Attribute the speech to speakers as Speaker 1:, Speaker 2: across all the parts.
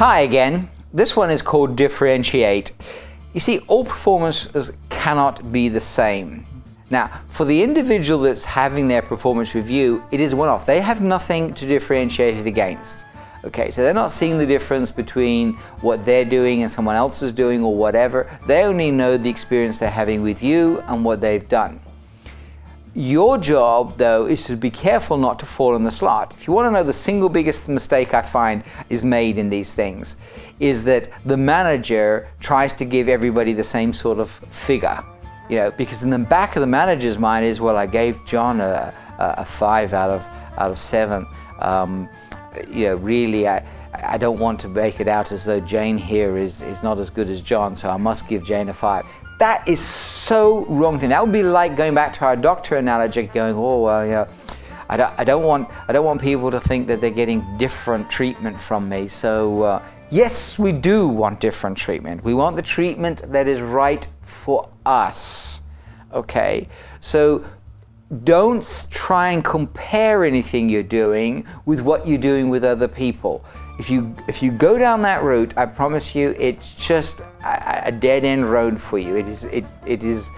Speaker 1: Hi again. This one is called differentiate. You see, all performances cannot be the same. Now, for the individual that's having their performance review, it is one-off. They have nothing to differentiate it against. Okay, so they're not seeing the difference between what they're doing and someone else is doing or whatever. They only know the experience they're having with you and what they've done. Your job, though, is to be careful not to fall in the slot. If you want to know the single biggest mistake I find is made in these things, is that the manager tries to give everybody the same sort of figure. You know, because in the back of the manager's mind is, well, I gave John a 5 out of 7. You know, really, I don't want to make it out as though Jane here is not as good as John, so I must give Jane a 5. That is so wrong thing. That would be like going back to our doctor analogy, going, oh well, you know, I don't want people to think that they're getting different treatment from me. So yes, we do want different treatment. We want the treatment that is right for us. Okay, so don't try and compare anything you're doing with what you're doing with other people. If you go down that route, I promise you, it's just a dead-end road for you. It is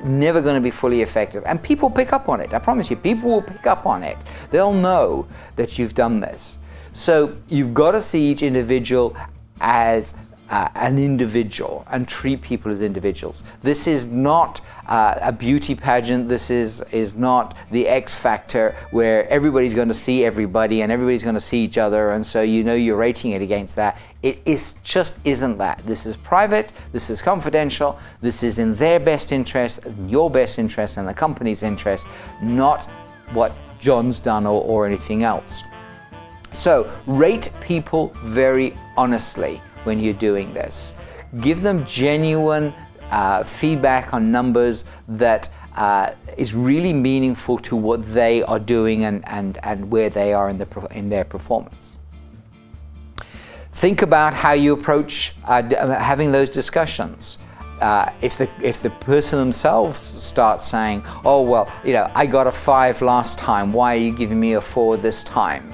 Speaker 1: never going to be fully effective. And people pick up on it. I promise you, people will pick up on it. They'll know that you've done this. So you've got to see each individual as an individual and treat people as individuals. This is not a beauty pageant. This is not the X Factor where everybody's going to see everybody and everybody's going to see each other, and so you know you're rating it against that. It just isn't that. This is private, this is confidential, this is in their best interest, your best interest, and the company's interest, not what John's done or anything else. So rate people very honestly when you're doing this. Give them genuine feedback on numbers that is really meaningful to what they are doing and where they are in their performance. Think about how you approach having those discussions. If the person themselves starts saying, oh well, you know, I got a 5 last time, why are you giving me a 4 this time?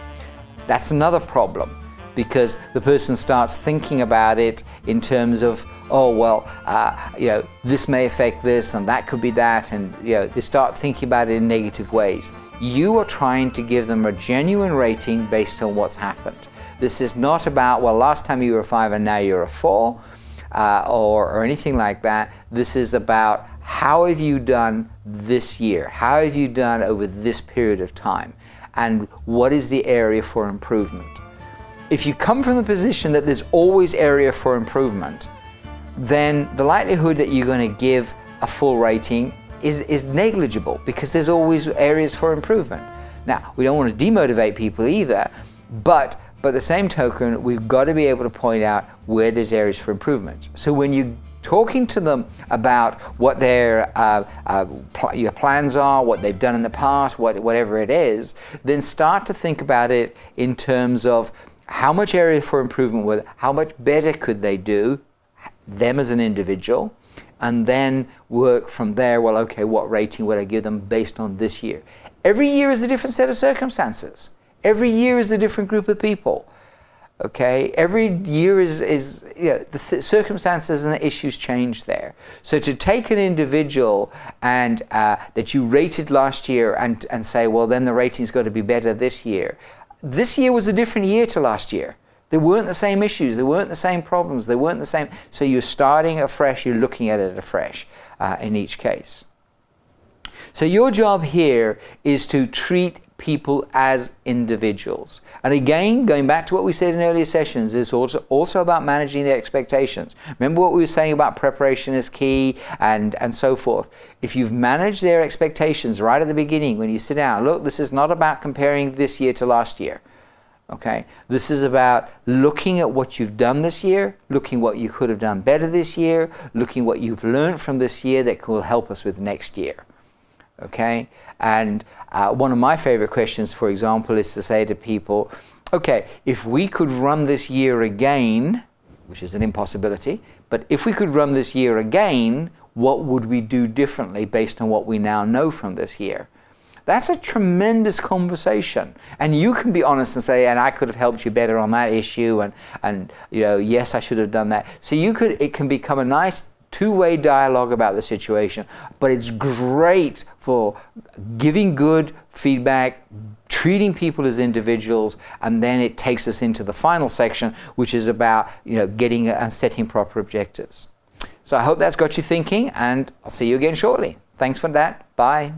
Speaker 1: That's another problem, because the person starts thinking about it in terms of, oh well, you know, this may affect this and that could be that, and you know, they start thinking about it in negative ways. You are trying to give them a genuine rating based on what's happened. This is not about, well, last time you were a 5 and now you're a 4, or anything like that. This is about, how have you done this year? How have you done over this period of time? And what is the area for improvement? If you come from the position that there's always area for improvement, then the likelihood that you're going to give a full rating is negligible, because there's always areas for improvement. Now, we don't want to demotivate people either, but by the same token, we've got to be able to point out where there's areas for improvement. So when you're talking to them about what their plans are, what they've done in the past, whatever it is, then start to think about it in terms of how much area for improvement was, how much better could they do, them as an individual, and then work from there. Well, okay, what rating would I give them based on this year? Every year is a different set of circumstances. Every year is a different group of people. Okay, every year is you know, the circumstances and the issues change there. So to take an individual and that you rated last year and say, well, then the rating's got to be better this year. This year was a different year to last year. There weren't the same issues, there weren't the same problems, there weren't the same. So you're starting afresh, you're looking at it afresh in each case. So your job here is to treat people as individuals. And again, going back to what we said in earlier sessions, it's also about managing their expectations. Remember what we were saying about preparation is key and so forth. If you've managed their expectations right at the beginning, when you sit down, look, this is not about comparing this year to last year. Okay, this is about looking at what you've done this year, looking what you could have done better this year, looking what you've learned from this year that will help us with next year. Okay, and one of my favorite questions, for example, is to say to people, okay, if we could run this year again, which is an impossibility, but if we could run this year again, what would we do differently based on what we now know from this year? That's a tremendous conversation. And you can be honest and say, and I could have helped you better on that issue, and yes, I should have done that. So it can become a nice two-way dialogue about the situation, but it's great for giving good feedback, treating people as individuals, and then it takes us into the final section, which is about getting and setting proper objectives. So I hope that's got you thinking, and I'll see you again shortly. Thanks for that. Bye.